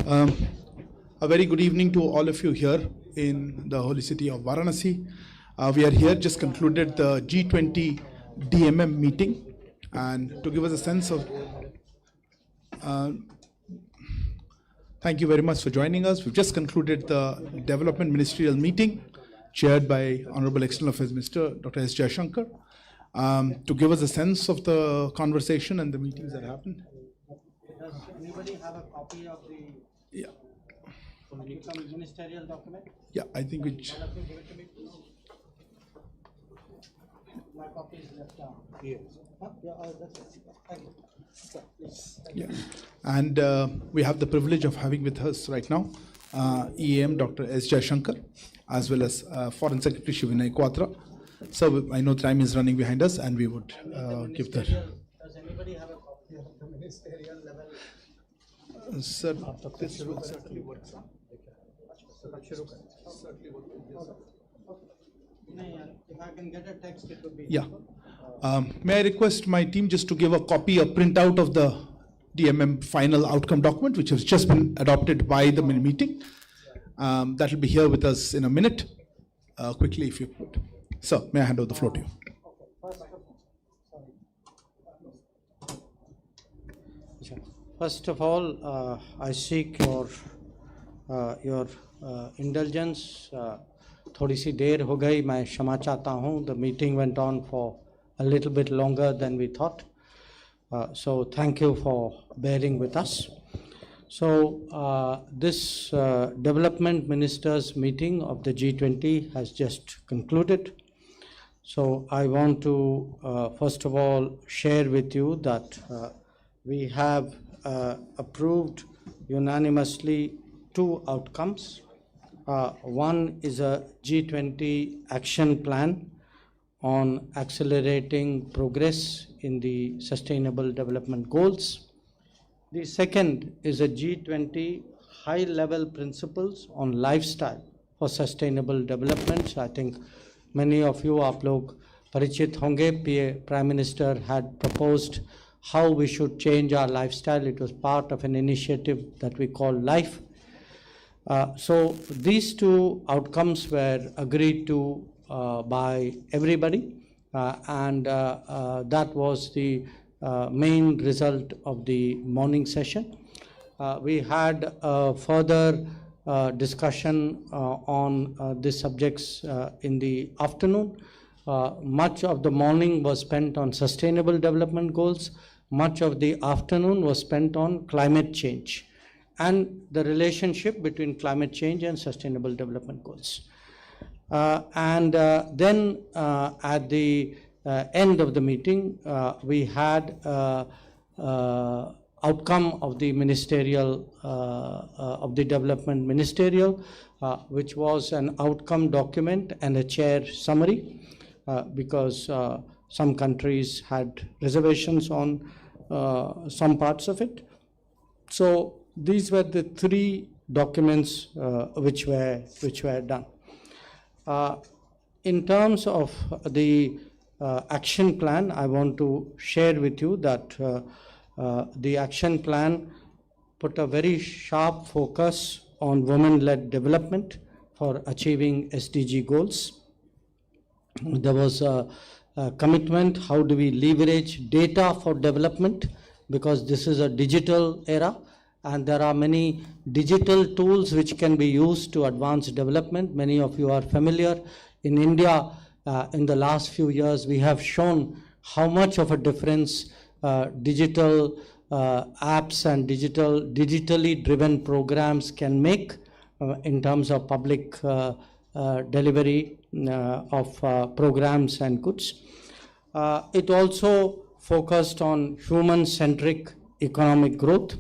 Um, a very good evening to all of you here in the holy city of Varanasi. We are here, just concluded the G20 DMM meeting, and to give us a sense of thank you very much for joining us. We've just concluded the development ministerial meeting chaired by Honorable External Affairs Minister Dr. S. Jaishankar, to give us a sense of the conversation and the meetings that happened. Does anybody have a copy of the ministerial document? Yeah, I think which. My copy is left down. Here. Huh? Yeah, that's it. Thank you. So, please. Yeah, and we have the privilege of having with us right now EAM Dr. S. Jaishankar, as well as Foreign Secretary Shivinay Quatra. So I know time is running behind us, and we would give that. Does anybody have a copy of the ministerial level? Sir, this will certainly work. If I can get a text, it would be. Yeah. May I request my team just to give a copy, a printout of the DMM final outcome document, which has just been adopted by the meeting. That will be here with us in a minute. Quickly, if you could. Sir, may I hand over the floor to you? First of all, I seek your indulgence. थोड़ी सी देर हो गई, मैं क्षमा चाहता हूँ. The meeting went on for a little bit longer than we thought. So thank you for bearing with us. So this development ministers meeting of the G20 has just concluded. So I want to first of all share with you that we have approved unanimously two outcomes. One is a G20 action plan on accelerating progress in the Sustainable Development Goals. The second is a G20 high-level principles on lifestyle for sustainable development. So I think many of you आप लोग परिचित होंगे. Prime Minister had proposed how we should change our lifestyle. It was part of an initiative that we call LIFE. So these two outcomes were agreed to by everybody, and that was the main result of the morning session. We had further discussion on these subjects in the afternoon. Much of the morning was spent on sustainable development goals. Much of the afternoon was spent on climate change and the relationship between climate change and sustainable development goals. Then at the end of the meeting, we had outcome of the ministerial, of the development ministerial, which was an outcome document and a chair summary, because some countries had reservations on some parts of it. So these were the three documents which were done. In terms of the action plan, I want to share with you that the action plan put a very sharp focus on women-led development for achieving SDG goals. There was a commitment, how do we leverage data for development, because this is a digital era and there are many digital tools which can be used to advance development. Many of you are familiar. In India, in the last few years, we have shown how much of a difference digital apps and digitally driven programs can make in terms of public delivery of programs and goods. It also focused on human-centric economic growth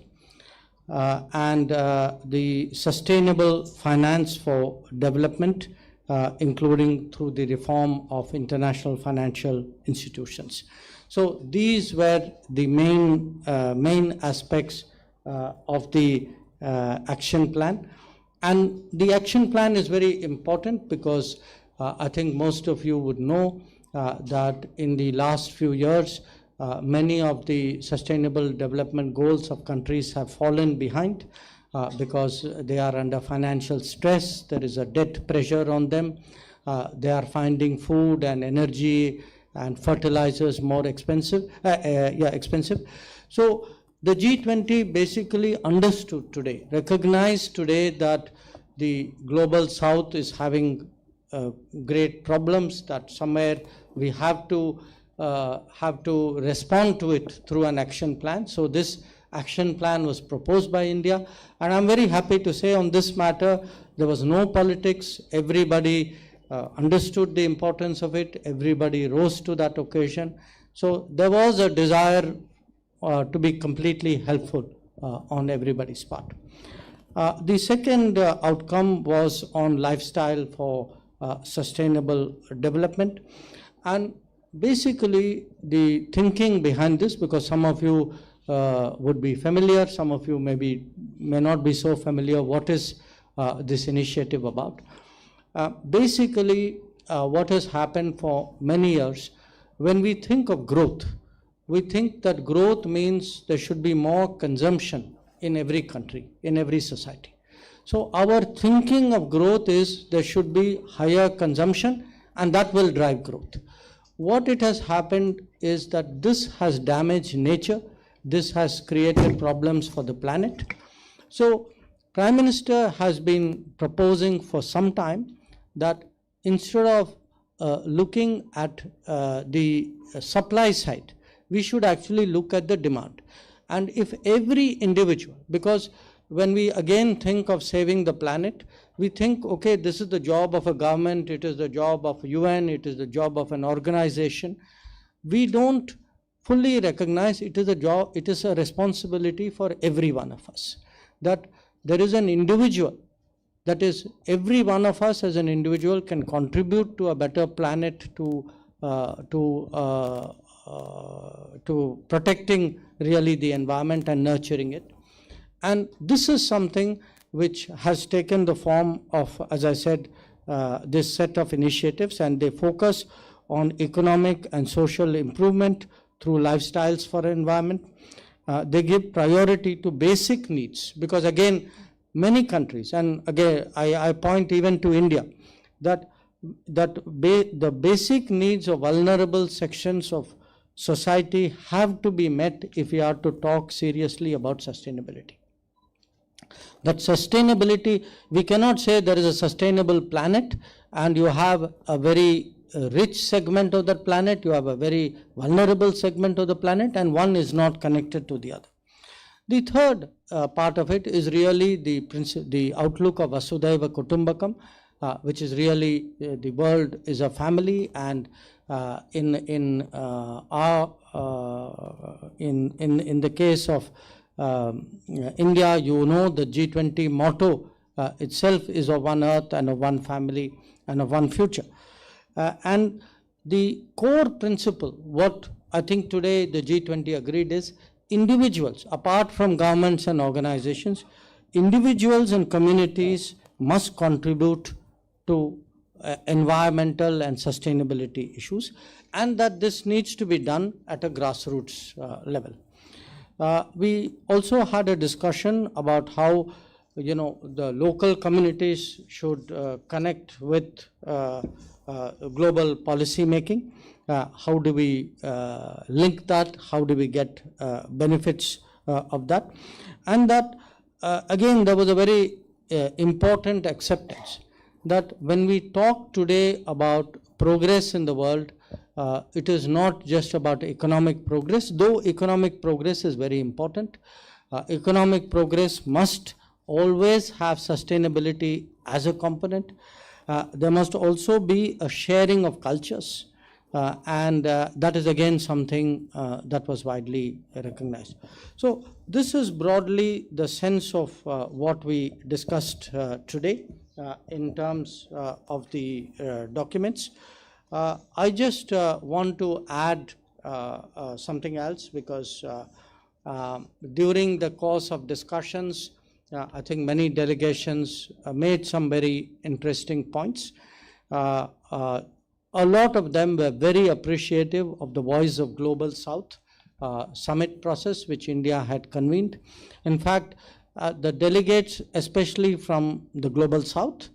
and the sustainable finance for development, including through the reform of international financial institutions. So these were the main aspects of the action plan. And the action plan is very important because I think most of you would know that in the last few years, many of the sustainable development goals of countries have fallen behind. because they are under financial stress. There is a debt pressure on them. They are finding food and energy and fertilizers more expensive. Expensive. So the G20 basically understood today, recognized today that the global south is having great problems, that somewhere we have to respond to it through an action plan. So this action plan was proposed by India, and I'm very happy to say on this matter there was no politics. Everybody understood the importance of it. Everybody rose to that occasion. So there was a desire to be completely helpful on everybody's part. The second outcome was on lifestyle for sustainable development, and basically the thinking behind this, because some of you would be familiar, some of you may not be so familiar what is this initiative about. Basically what has happened for many years, when we think of growth, we think that growth means there should be more consumption in every country, in every society. So our thinking of growth is there should be higher consumption, and that will drive growth. What it has happened is that this has damaged nature. This has created problems for the planet. So Prime Minister has been proposing for some time that instead of looking at the supply side, we should actually look at the demand. And if every individual, because when we again think of saving the planet, we think, okay, this is the job of a government, it is the job of UN, it is the job of an organization. We don't fully recognize it is a job, it is a responsibility for every one of us. That there is an individual, that is every one of us as an individual can contribute to a better planet, to protecting really the environment and nurturing it. And this is something which has taken the form of, as I said, this set of initiatives, and they focus on economic and social improvement through lifestyles for environment. They give priority to basic needs, because again, many countries, and again, I point even to India, that the basic needs of vulnerable sections of society have to be met if we are to talk seriously about sustainability. That sustainability, we cannot say there is a sustainable planet and you have a very rich segment of that planet, you have a very vulnerable segment of the planet, and one is not connected to the other. The third part of it is really the outlook of Vasudhaiva Kutumbakam, which is really the world is a family, and in the case of India, you know, the G20 motto itself is of one earth and of one family and of one future. And the core principle, what I think today the G20 agreed is, individuals, apart from governments and organizations, individuals and communities must contribute to environmental and sustainability issues, and that this needs to be done at a grassroots level. We also had a discussion about how, you know, the local communities should connect with global policy making. How do we link that? How do we get benefits of that? And that, again, there was a very important acceptance that when we talk today about progress in the world, it is not just about economic progress, though economic progress is very important. Economic progress must always have sustainability as a component. There must also be a sharing of cultures, and that is again something that was widely recognized. So this is broadly the sense of what we discussed today in terms of the documents. I just want to add something else, because during the course of discussions, I think many delegations made some very interesting points. A lot of them were very appreciative of the Voice of Global South summit process which India had convened. In fact, the delegates, especially from the global south,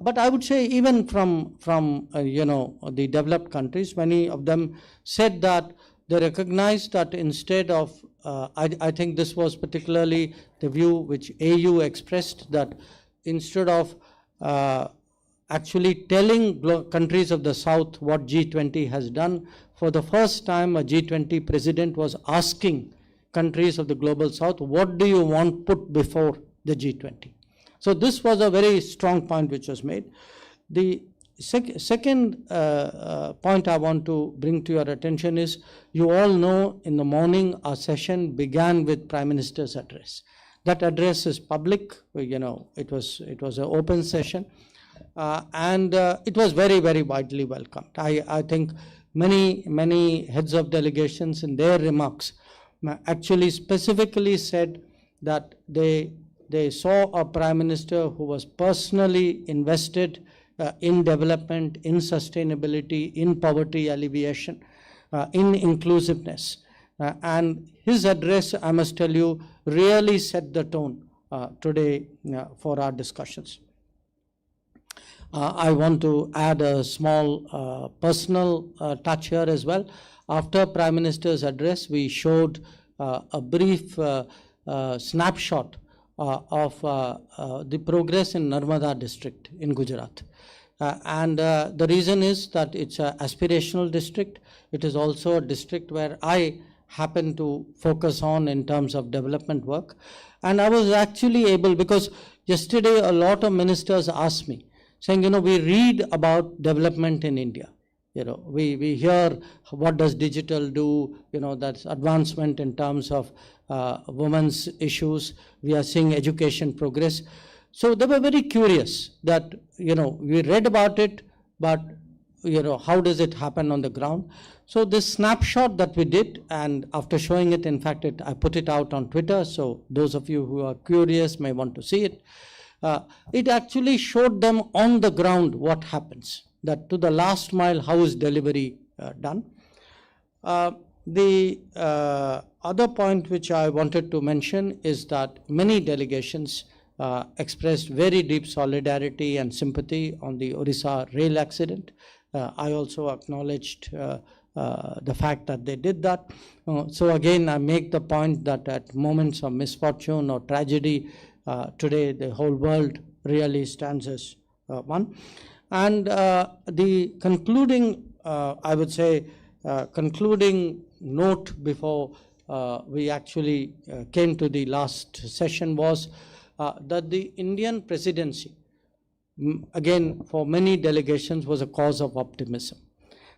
but I would say even from the developed countries, many of them said that they recognized that instead of, I think this was particularly the view which AU expressed, that instead of actually telling countries of the South what G20 has done, for the first time a G20 president was asking countries of the global South, what do you want put before the G20? So this was a very strong point which was made. The second point I want to bring to your attention is, you all know in the morning our session began with Prime Minister's address. That address is public, it was an open session, and it was very, very widely welcomed. I think many heads of delegations in their remarks actually specifically said that they saw a Prime Minister who was personally invested in development, in sustainability, in poverty alleviation, in inclusiveness. And his address, I must tell you, really set the tone today for our discussions. I want to add a small personal touch here as well. After Prime Minister's address, we showed a brief snapshot of the progress in Narmada district in Gujarat. And the reason is that it's an aspirational district. It is also a district where I happen to focus on in terms of development work. And I was actually able, because yesterday a lot of ministers asked me, saying, we read about development in India. We hear what does digital do, that's advancement in terms of women's issues. We are seeing education progress. So they were very curious that, we read about it, but, how does it happen on the ground? So this snapshot that we did, and after showing it, in fact, I put it out on Twitter, so those of you who are curious may want to see it. It actually showed them on the ground what happens, that to the last mile, how is delivery done. The other point which I wanted to mention is that many delegations expressed very deep solidarity and sympathy on the Orissa rail accident. I also acknowledged the fact that they did that. So again, I make the point that at moments of misfortune or tragedy, today the whole world really stands as one. And the concluding, I would say, concluding note before we actually came to the last session was that the Indian presidency, again for many delegations, was a cause of optimism.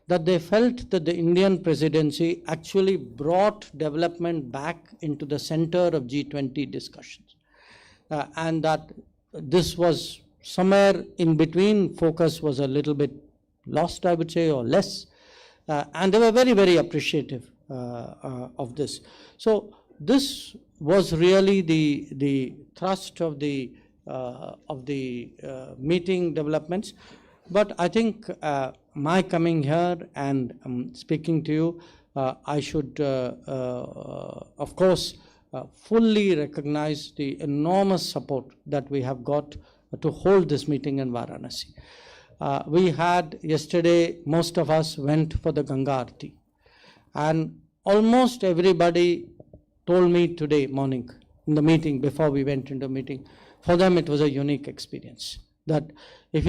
That they felt that the Indian presidency actually brought development back into the center of G20 discussions. And that this was somewhere in between, focus was a little bit lost, I would say, or less. And they were very, very appreciative of this. So this was really the thrust of the meeting developments. But I think my coming here and speaking to you, I should, of course, fully recognize the enormous support that we have got to hold this meeting in Varanasi. We had yesterday, most of us went for the Ganga Aarti, and almost everybody told me today morning in the meeting, before we went into the meeting, for them it was a unique experience. That if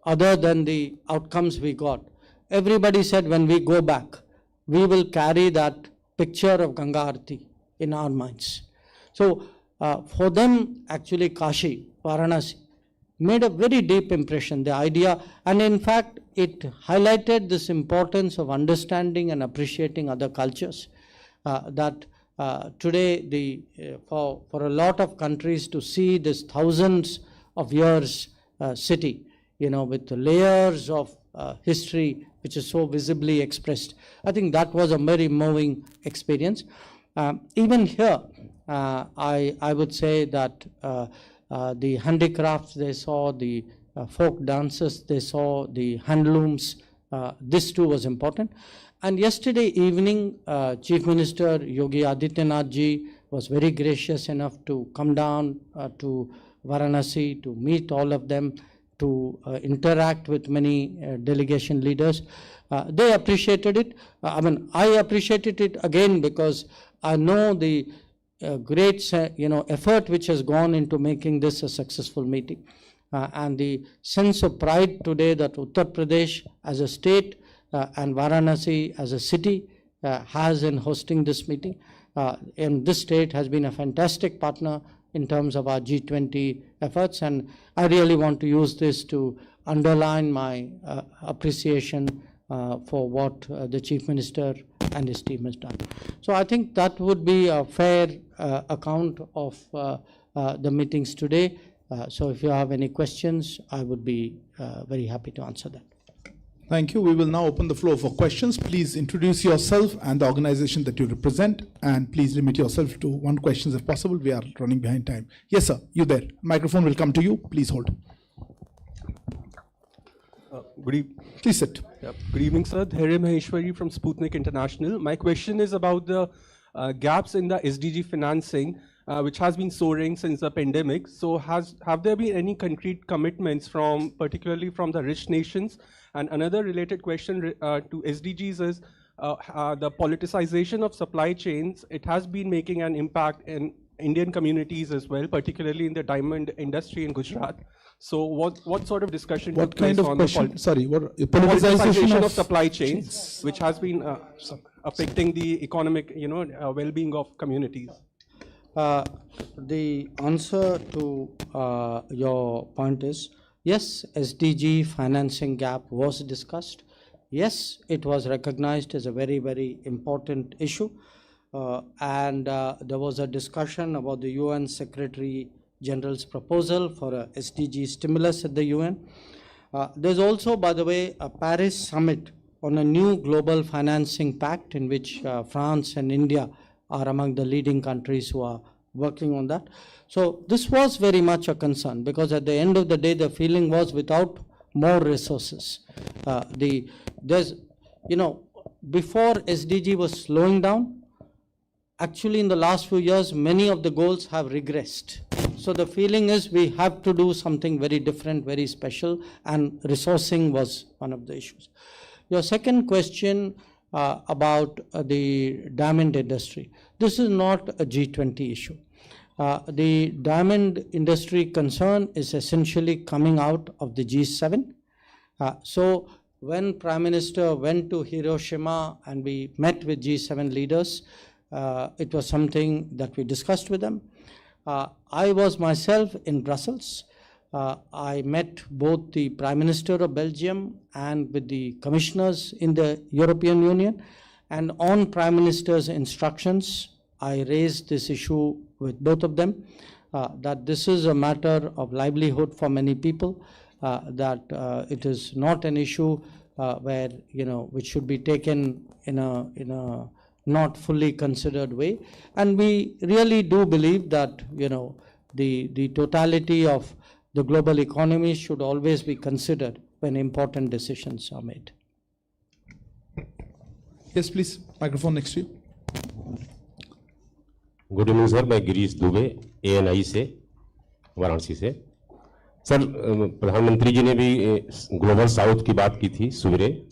other than the outcomes we got, everybody said when we go back, we will carry that picture of Ganga Aarti in our minds. So for them, actually Kashi, Varanasi, made a very deep impression, the idea, and in fact it highlighted this importance of understanding and appreciating other cultures. That today for a lot of countries to see this thousands of years city, with the layers of history which is so visibly expressed, I think that was a very moving experience. Even here, I would say that the handicrafts they saw, the folk dances they saw, the handlooms, this too was important. And yesterday evening, Chief Minister Yogi Adityanath ji was very gracious enough to come down to Varanasi to meet all of them, to interact with many delegation leaders. They appreciated it. I appreciated it again because I know the great effort which has gone into making this a successful meeting. And the sense of pride today that Uttar Pradesh as a state and Varanasi as a city has in hosting this meeting. And this state has been a fantastic partner in terms of our G20 efforts, and I really want to use this to underline my appreciation for what the Chief Minister and his team has done. So I think that would be a fair account of the meetings today. So if you have any questions, I would be very happy to answer that. Thank you. We will now open the floor for questions. Please introduce yourself and the organization that you represent, and please limit yourself to one question if possible. We are running behind time. Yes, sir. You there. Microphone will come to you. Please hold. Please sit. Good evening, sir. Dhairya Maheshwari from Sputnik International. My question is about the gaps in the SDG financing, which has been soaring since the pandemic. So have there been any concrete commitments particularly from the rich nations? And another related question to SDGs is the politicization of supply chains. It has been making an impact in Indian communities as well, particularly in the diamond industry in Gujarat. So what sort of discussion What took place kind of on question? Sorry, what politicization of supply chains, which has been affecting the economic, well-being of communities? The answer to your point is, yes, SDG financing gap was discussed. Yes, it was recognized as a very, very important issue. And there was a discussion about the UN Secretary General's proposal for a SDG stimulus at the UN. There's also, by the way, a Paris summit on a new global financing pact in which France and India are among the leading countries who are working on that. So this was very much a concern, because at the end of the day, the feeling was without more resources. Before SDG was slowing down, actually in the last few years, many of the goals have regressed. So the feeling is we have to do something very different, very special, and resourcing was one of the issues. Your second question about the diamond industry. This is not a G20 issue. The diamond industry concern is essentially coming out of the G7. So when Prime Minister went to Hiroshima and we met with G7 leaders, it was something that we discussed with them. I was myself in Brussels. I met both the Prime Minister of Belgium and with the commissioners in the European Union. And on Prime Minister's instructions, I raised this issue with both of them, that this is a matter of livelihood for many people, that it is not an issue where, which should be taken in a not fully considered way. And we really do believe that, the totality of the global economy should always be considered when important decisions are made. Yes, please. Microphone next to you. Good evening sir, मैं Girish Dubey ANI से वाराणसी से। Sir, प्रधानमंत्री जी ने भी global south की बात की थी सवेरे,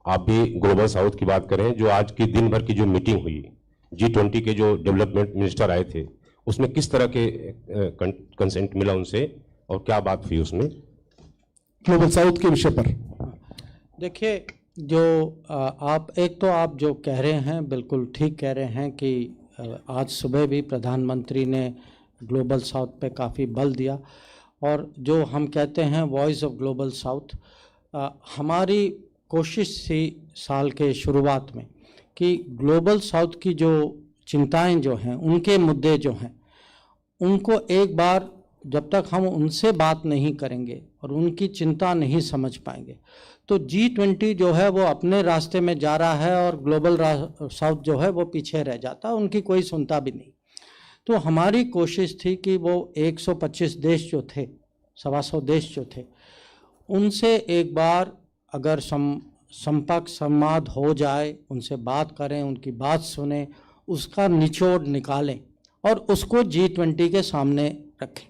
आप भी ग्लोबल साउथ की बात करें। जो आज की दिन भर की जो मीटिंग हुई, G20 के जो डेवलपमेंट मिनिस्टर आए थे, उसमें किस तरह के कंसेंट मिला उनसे और क्या बात हुई उसमें ग्लोबल साउथ के विषय पर? देखिए, आप जो कह रहे हैं बिल्कुल ठीक कह रहे हैं कि आज सुबह भी प्रधानमंत्री ने ग्लोबल साउथ पे काफ़ी बल दिया, और जो हम कहते हैं वॉइस ऑफ ग्लोबल साउथ, हमारी कोशिश थी साल के शुरुआत में कि ग्लोबल साउथ की जो चिंताएं जो हैं, उनके मुद्दे जो हैं, उनको एक बार जब तक हम उनसे बात नहीं करेंगे और उनकी चिंता नहीं समझ पाएंगे, तो G20 जो है वो अपने रास्ते में जा रहा है और ग्लोबल साउथ जो है वो पीछे रह जाता है, उनकी कोई सुनता भी नहीं। तो हमारी कोशिश थी कि वो 125 देश जो थे, 125 देश जो थे, उनसे एक बार अगर संपर्क संवाद हो जाए, उनसे बात करें, उनकी बात सुने, उसका निचोड़ निकालें और उसको G20 के सामने रखें।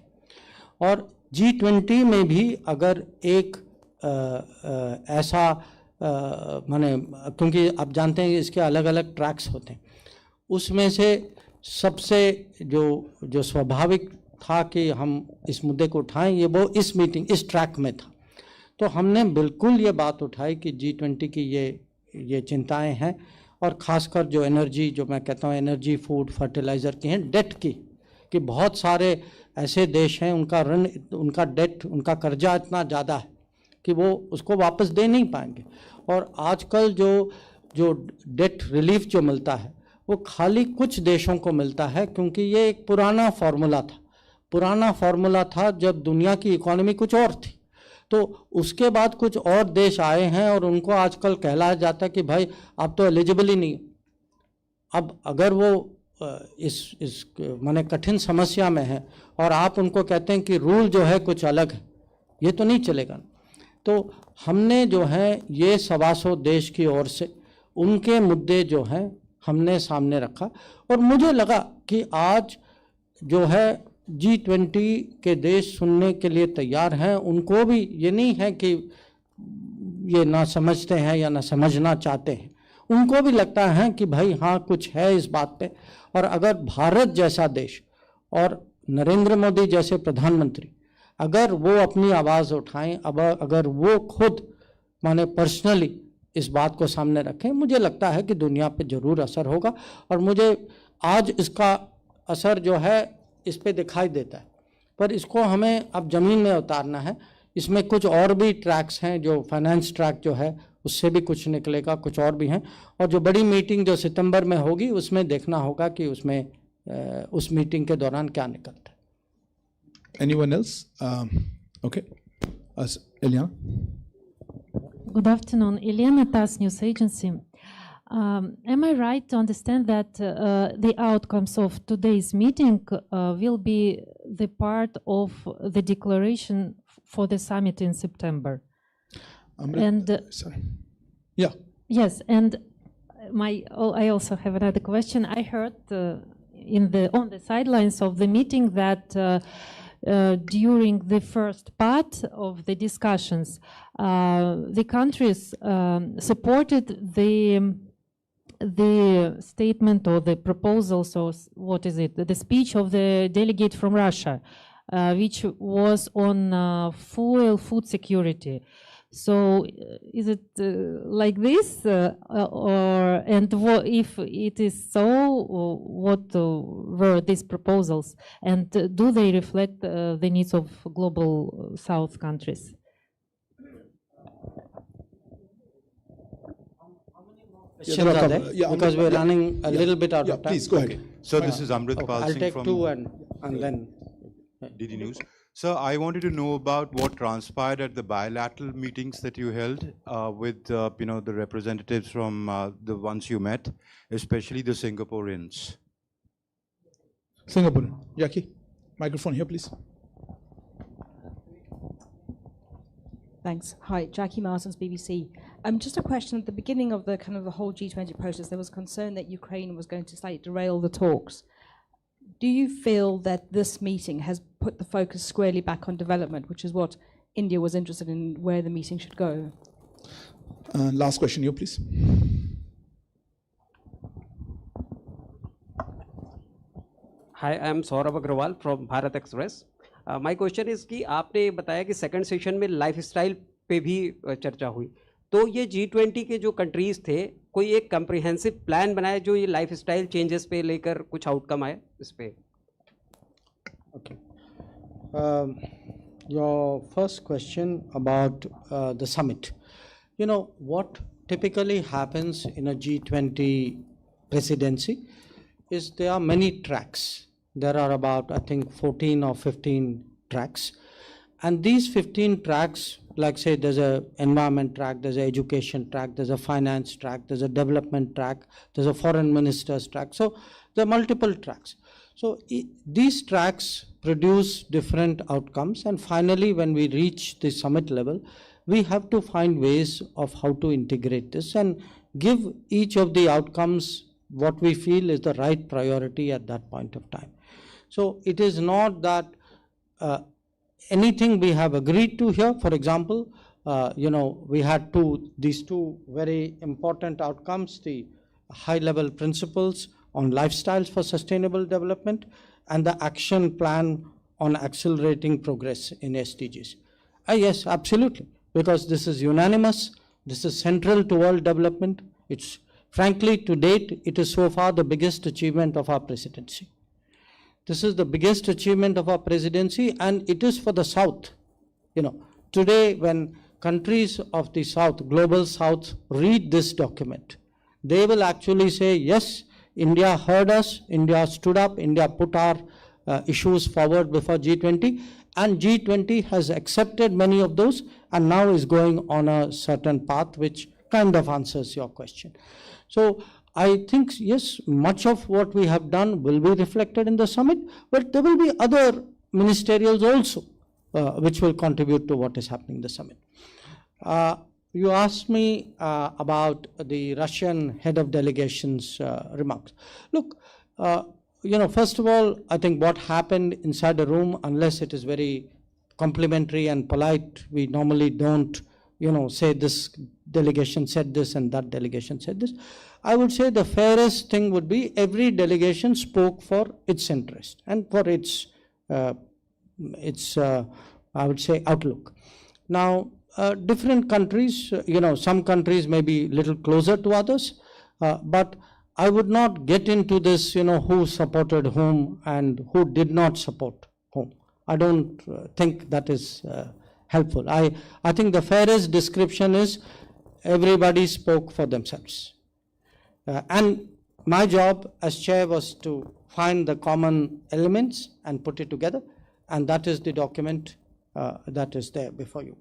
और G20 में भी अगर एक ऐसा माने, क्योंकि आप जानते हैं इसके अलग अलग ट्रैक्स होते हैं, उसमें से सबसे जो स्वाभाविक था कि हम इस मुद्दे को उठाएं, ये वो इस मीटिंग इस ट्रैक में था। तो हमने बिल्कुल ये बात उठाई कि G20 की ये चिंताएं हैं, और ख़ासकर जो एनर्जी, जो मैं कहता हूँ एनर्जी, फूड, फर्टिलाइज़र की हैं, डेट की, कि बहुत सारे ऐसे देश हैं उनका ऋण, उनका डेट, उनका कर्जा इतना ज़्यादा है कि वो उसको वापस दे नहीं पाएंगे। और आजकल जो डेट रिलीफ जो मिलता है वो खाली कुछ देशों को मिलता है, क्योंकि ये एक पुराना फार्मूला था जब दुनिया की इकोनॉमी कुछ और थी। तो उसके बाद कुछ और देश आए हैं और उनको आजकल कहलाया जाता है कि भाई आप तो एलिजिबल ही नहीं। अब अगर वो इस माने कठिन समस्या में है और आप उनको कहते हैं कि रूल जो है कुछ अलग है, ये तो नहीं चलेगा। तो हमने जो है ये 125 देश की ओर से उनके मुद्दे जो हैं हमने सामने रखा, और मुझे लगा कि आज जो है G20 के देश सुनने के लिए तैयार हैं। उनको भी ये नहीं है कि ये ना समझते हैं या ना समझना चाहते हैं, उनको भी लगता है कि भाई हाँ कुछ है इस बात पे। और अगर भारत जैसा देश और नरेंद्र मोदी जैसे प्रधानमंत्री अगर वो अपनी आवाज़ उठाएं, अब अगर वो खुद माने पर्सनली इस बात को सामने रखें, मुझे लगता है कि दुनिया पे ज़रूर असर होगा। और मुझे आज इसका असर जो है इस पे दिखाई देता है, पर इसको हमें अब ज़मीन में उतारना है। इसमें कुछ और भी ट्रैक्स हैं, जो फाइनेंस ट्रैक जो है उससे भी कुछ निकलेगा, कुछ और भी हैं। और जो बड़ी मीटिंग जो सितंबर में होगी उसमें देखना होगा कि उसमें उस मीटिंग के दौरान क्या निकलता है। Anyone else? Okay. Eliana? Good afternoon, Eliana, TASS News Agency. Am I right to understand that the outcomes of today's meeting will be the part of the declaration for the summit in September? Sorry. Yeah. Yes, and I also have another question. I heard on the sidelines of the meeting that during the first part of the discussions, the countries supported the statement or the proposals, or what is it, the speech of the delegate from Russia, which was on food security. So is it like this, if it is so, what were these proposals, and do they reflect the needs of global South countries? Because we're running a little bit out of time. Please go ahead. So this is Amrit Pal I'll Singh take from two and then. DD News. So I wanted to know about what transpired at the bilateral meetings that you held with the representatives from the ones you met, especially the Singaporeans. Singapore. Jackie, microphone here, please. Thanks. Hi, Jackie Martins, BBC. Just a question. At the beginning of the whole G20 process, there was concern that Ukraine was going to slightly derail the talks. Do you feel that this meeting has put the focus squarely back on development, which is what India was interested in, where the meeting should go? Last question, you please. Hi, I am Saurabh Agrawal from Bharat Express. My question is कि आपने बताया कि second session में lifestyle पे भी चर्चा हुई, तो ये G20 के जो कंट्रीज थे, कोई एक कम्प्रिहेंसिव प्लान बनाया जो ये लाइफस्टाइल चेंजेस पे लेकर कुछ आउटकम आए इस पे? Okay. Your first question about the summit. You know, what typically happens in a G20 presidency is there are many tracks. There are about, I think, 14 or 15 tracks. And these 15 tracks, like say there's an environment track, there's an education track, there's a finance track, there's a development track, there's a foreign ministers track. So there are multiple tracks. So these tracks produce different outcomes. And finally, when we reach the summit level, we have to find ways of how to integrate this and give each of the outcomes what we feel is the right priority at that point of time. So it is not that anything we have agreed to here. For example, we had these two very important outcomes, the high-level principles on lifestyles for sustainable development and the action plan on accelerating progress in SDGs. Yes, absolutely, because this is unanimous, this is central to world development. It's frankly, to date, it is so far the biggest achievement of our presidency. This is the biggest achievement of our presidency, and it is for the South. Today, when countries of the South, global South, read this document, they will actually say, yes, India heard us, India stood up, India put our issues forward before G20, and G20 has accepted many of those and now is going on a certain path which kind of answers your question. So I think, yes, much of what we have done will be reflected in the summit, but there will be other ministerials also which will contribute to what is happening in the summit. You asked me about the Russian head of delegation's remarks. Look, first of all, I think what happened inside the room, unless it is very complimentary and polite, we normally don't, say this delegation said this and that delegation said this. I would say the fairest thing would be every delegation spoke for its interest and for its I would say, outlook. Now, different countries, some countries may be a little closer to others, but I would not get into this, who supported whom and who did not support whom. I don't think that is helpful. I think the fairest description is everybody spoke for themselves. And my job as chair was to find the common elements and put it together, and that is the document that is there before you.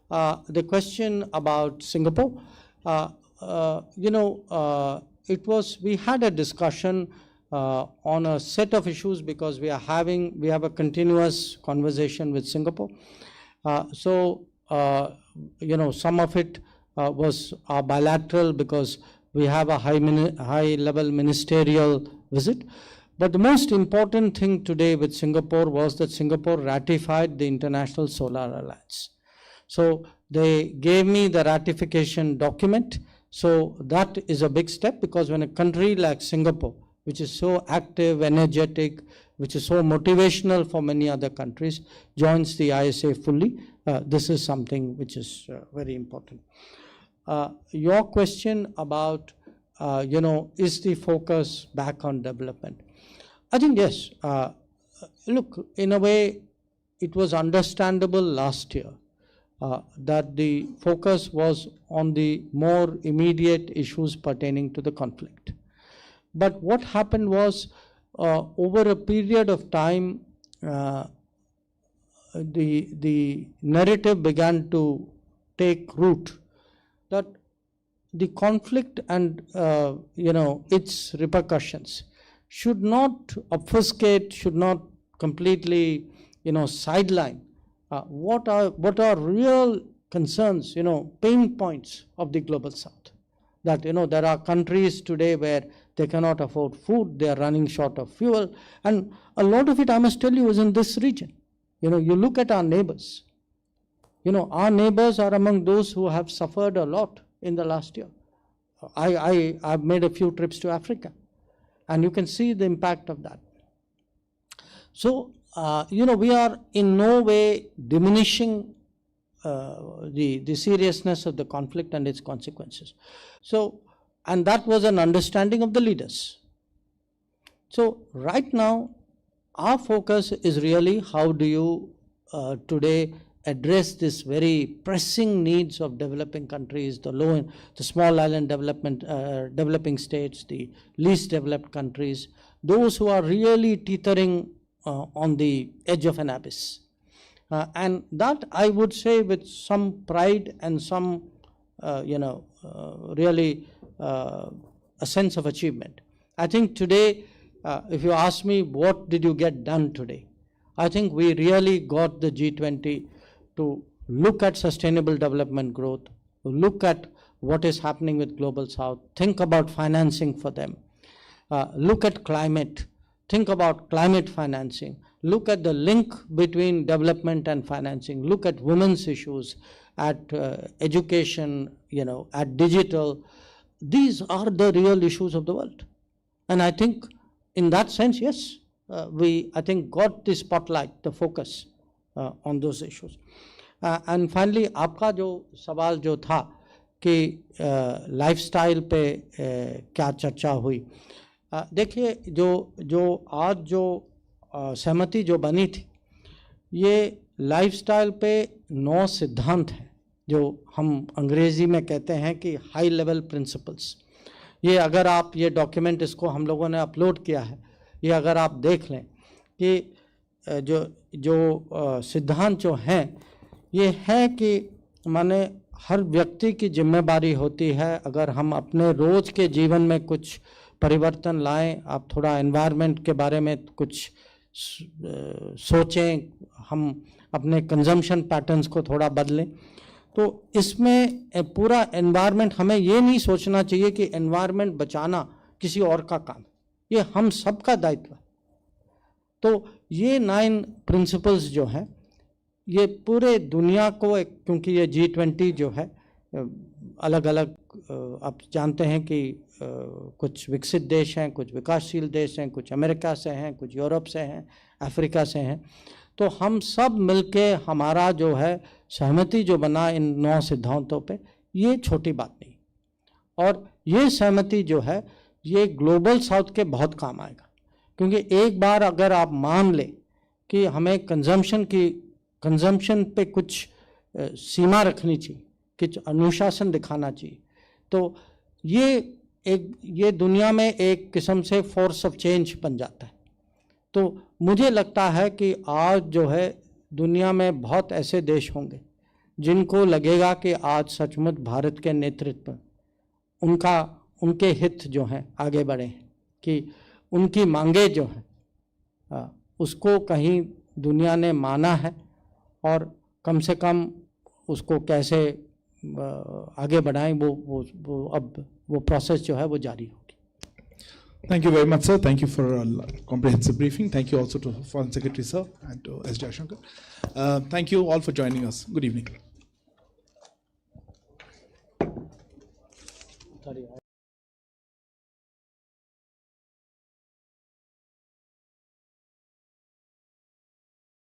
The question about Singapore, we had a discussion on a set of issues because we have a continuous conversation with Singapore. Some of it was bilateral because we have a high-level ministerial visit. But the most important thing today with Singapore was that Singapore ratified the International Solar Alliance. So they gave me the ratification document. So that is a big step, because when a country like Singapore, which is so active, energetic, which is so motivational for many other countries, joins the ISA fully, this is something which is very important. Your question about, is the focus back on development? I think yes. Look, in a way, it was understandable last year that the focus was on the more immediate issues pertaining to the conflict. But what happened was, over a period of time, the narrative began to take root that the conflict and its repercussions should not obfuscate, should not completely sideline what are real concerns, pain points of the global south. That there are countries today where they cannot afford food, they are running short of fuel, and a lot of it, I must tell you, is in this region. You look at our neighbors. Our neighbors are among those who have suffered a lot in the last year. I've made a few trips to Africa, and you can see the impact of that. So, we are in no way diminishing the seriousness of the conflict and its consequences. So, and that was an understanding of the leaders. So, right now, our focus is really how do you today address this very pressing needs of developing countries, the small island developing states, the least developed countries, those who are really teetering on the edge of an abyss. And that, I would say, with some pride and some, really a sense of achievement. I think today, if you ask me what did you get done today, I think we really got the G20 to look at sustainable development growth, look at what is happening with Global South, think about financing for them, look at climate, think about climate financing, look at the link between development and financing, look at women's issues, at education, at digital. These are the real issues of the world. And I think in that sense, yes, we, I think, got the spotlight, the focus on those issues. And finally, आपका जो सवाल जो था कि lifestyle पे क्या चर्चा हुई, देखिए जो आज जो सहमति जो बनी थी, ये लाइफस्टाइल पे 9 सिद्धांत हैं जो हम अंग्रेजी में कहते हैं कि हाई लेवल प्रिंसिपल्स। ये अगर आप ये डॉक्यूमेंट इसको हम लोगों ने अपलोड किया है, ये अगर आप देख लें कि जो सिद्धांत जो हैं ये है कि माने हर व्यक्ति की जिम्मेदारी होती है, अगर हम अपने रोज़ के जीवन में कुछ परिवर्तन लाएं, आप थोड़ा एनवायरनमेंट के बारे में कुछ सोचें, हम अपने कंजम्पशन पैटर्न्स को थोड़ा बदलें, तो इसमें पूरा एनवायरनमेंट, हमें ये नहीं सोचना चाहिए कि एनवायरनमेंट बचाना किसी और का काम, ये हम सबका दायित्व है। तो ये 9 प्रिंसिपल्स जो हैं ये पूरे दुनिया को, क्योंकि ये G20 जो है अलग अलग, आप जानते हैं कि कुछ विकसित देश हैं, कुछ विकासशील देश हैं, कुछ अमेरिका से हैं, कुछ यूरोप से हैं, अफ्रीका से हैं, तो हम सब मिलके हमारा जो है सहमति जो बना इन 9 सिद्धांतों पे, ये छोटी बात नहीं। और ये सहमति जो है ये ग्लोबल साउथ के बहुत काम आएगा, क्योंकि एक बार अगर आप मान लें कि हमें कंजम्पशन पे कुछ सीमा रखनी चाहिए, कुछ अनुशासन दिखाना चाहिए, तो ये दुनिया में एक किस्म से फोर्स ऑफ चेंज बन जाता है। तो मुझे लगता है कि आज जो है दुनिया में बहुत ऐसे देश होंगे जिनको लगेगा कि आज सचमुच भारत के नेतृत्व में उनके हित जो हैं आगे बढ़े हैं, कि उनकी मांगे जो हैं उसको कहीं दुनिया ने माना है, और कम से कम उसको कैसे आगे बढ़ाएं, वो प्रोसेस जो है वो जारी होगी। Thank you very much, sir. Thank you for a comprehensive briefing. Thank you also to Foreign Secretary, sir, and to S. Jaishankar. Thank you all for joining us. Good evening.